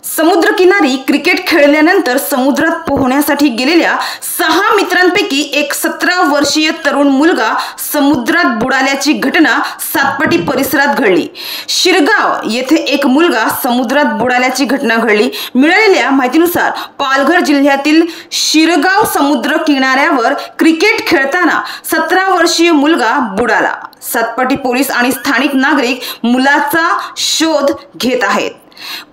समुद्रकिनारी क्रिकेट खेळल्यानंतर समुद्रात पोहण्यासाठी गेलेल्या 6 मित्रांपैकी एक 17 वर्षीय तरुण मुलगा समुद्रात बुडाल्याची घटना सातपाटी परिसरात घडली। शिरगाव येथे एक मुलगा समुद्रात बुडाल्याची घटना घडली। मिळालेल्या माहितीनुसार पालघर जिल्ह्यातील शिरगाव समुद्र किनाऱ्यावर क्रिकेट खेळताना 17 वर्षीय मुलगा बुडाला। सातपाटी पोलीस आणि स्थानिक नागरिक मुलाचा शोध घेत आहेत।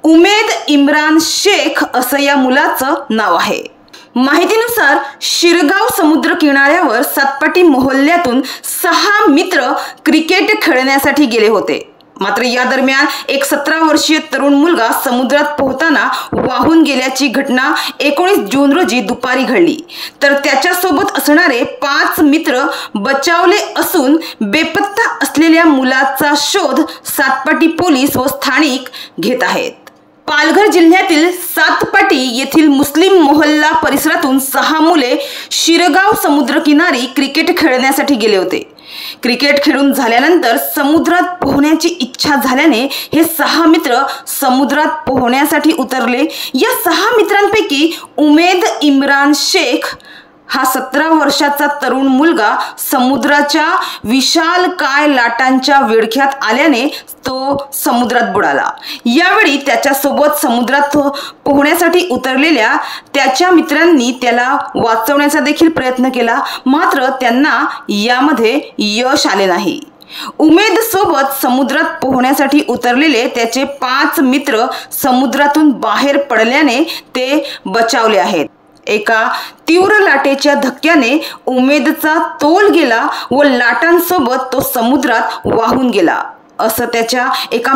उमेद इम्रान शेख असं या मुलाचं नाव आहे। माहितीनुसार शिरगाव समुद्र किनाऱ्यावर सातपाटी मोहल्ल्यातून 6 मित्र क्रिकेट खेळण्यासाठी गेले होते। मात्र या दरम्यान एक 17 वर्षीय तरुण मुलगा समुद्रात पोहताना वाहून गेल्याची घटना 19 जून रोजी दुपारी घडली। तर त्याच्यासोबत असणारे 5 मित्र बचावले असून बेपत्ता असलेल्या मुलाचा शोध सातपाटी पोलीस व स्थानिक घेत आहेत। पालघर जिल्ह्यातील सातपाटी येथील मुस्लिम मोहल्ला परिसरातून 6 मुले शिरगाव समुद्रकिनारी क्रिकेट खेळण्यासाठी गेले होते। क्रिकेट खेळून झाल्यानंतर समुद्रात पोहण्याची इच्छा झाल्याने हे 6 मित्र समुद्रात पोहण्यासाठी उतरले। या 6 मित्रांपैकी उमेद इम्रान शेख हा 17 वर्षाचा तरुण मुलगा समुद्राच्या विशालकाय लाटांच्या विळख्यात आल्याने तो समुद्रात बुडाला। यावेळी त्याच्यासोबत समुद्रात पोहण्यासाठी उतरलेल्या त्याच्या मित्रांनी त्याला वाचवण्याचा देखील प्रयत्न केला, मात्र त्यांना यामध्ये यश आले नाही। उमेद सोबत समुद्रात पोहण्यासाठी उतरलेले त्याचे 5 मित्र समुद्रातून बाहेर पडल्याने ते बचावले आहेत। एका तीव्र लाटेच्या धक्क्याने उमेदचा तोल गेला व लाटांसोबत तो समुद्रात वाहून गेला असं त्याच्या एका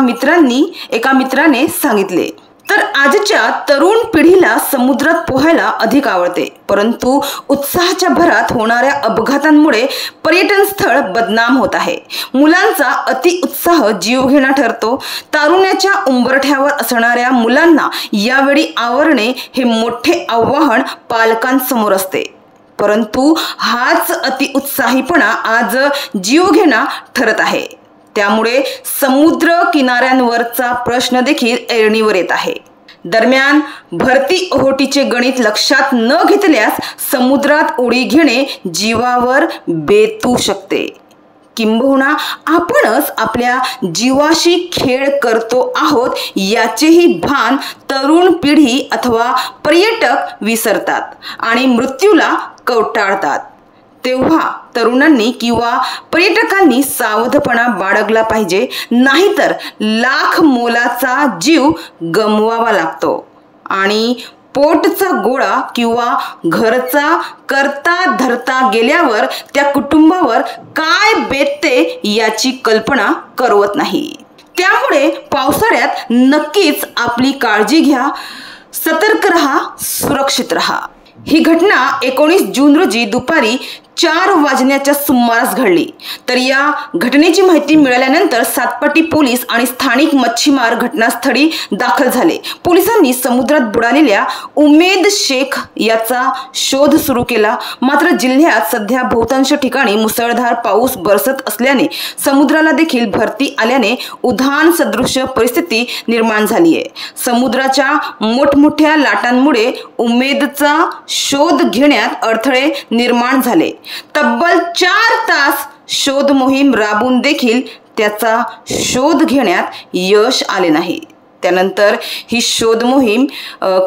मित्राने सांगितले। तर आजच्या तरुण पिढीला समुद्रात पोहायला अधिक आवडते, परंतु उत्साहाच्या भरात होणाऱ्या अपघातांमुळे पर्यटन स्थळ बदनाम होत आहे। मुलांचा अति उत्साह जीवघेणा ठरतो। तारुण्याच्या उंबरठ्यावर असणाऱ्या मुलांना यावेळी आवरणे हे मोठे आव्हान पालकांसमोर असते, परंतु हाच अति उत्साहीपणा आज जीवघेणा ठरत आहे। त्यामुळे समुद्र किनाऱ्यांवरचा प्रश्न देखील ऐरणीवर येत आहे। दरम्यान भरती ओहोटीचे गणित लक्षात न घेतल्यास समुद्रात उडी घेणे जीवावर बेतू शकते, किंबहुना आपणच आपल्या जीवाशी खेळ करतो आहोत याचेही भान तरुण पिढी अथवा पर्यटक विसरतात आणि मृत्यूला कवटाळतात। तेव्हा तरुणांनी किंवा पर्यटकांनी सावधपणा बाळगला पाहिजे, नाहीतर लाख मोलाचा जीव गमवावा लागतो आणि पोटचा गोळा किंवा घरचा करता धरता गेल्यावर त्या कुटुंबावर काय बेतते याची कल्पना करवत नाही। त्यामुळे पावसाळ्यात नक्कीच आपली काळजी घ्या, सतर्क रहा, सुरक्षित रहा। ही घटना 19 जून रोजी दुपारी 4 वाजण्याच्या सुमारास घडली। तर या घटनेची माहिती मिळाल्यानंतर सातपाटी पोलीस आणि स्थानिक मच्छीमार घटनास्थळी दाखल झाले। पोलिसांनी समुद्रात बुडालेल्या उमेद शेख याचा शोध सुरू केला। मात्र जिल्ह्यात सध्या बहुतांश ठिकाणी मुसळधार पाऊस बरसत असल्याने समुद्राला देखील भरती आल्याने उधाण सदृश परिस्थिती निर्माण झाली आहे। समुद्राच्या मोठमोठ्या लाटांमुळे उमेदचा शोध घेण्यात अडथळे निर्माण झाले। तब्बल 4 तास शोध मोहीम राबून देखील त्याचा शोध घेण्यात यश आले नाही। त्यानंतर ही शोध मोहीम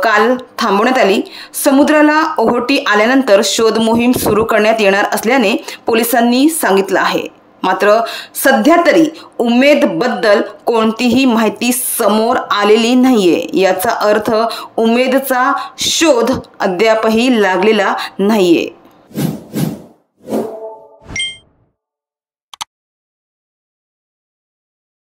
काल थांबवण्यात आली। समुद्राला ओहोटी आल्यानंतर शोध मोहीम सुरू करण्यात येणार असल्याने पोलिसांनी सांगितलं आहे। मात्र सध्या तरी उमेदबद्दल कोणतीही माहिती समोर आलेली नाहीये। याचा अर्थ उमेदचा शोध अद्यापही लागलेला नाहीये।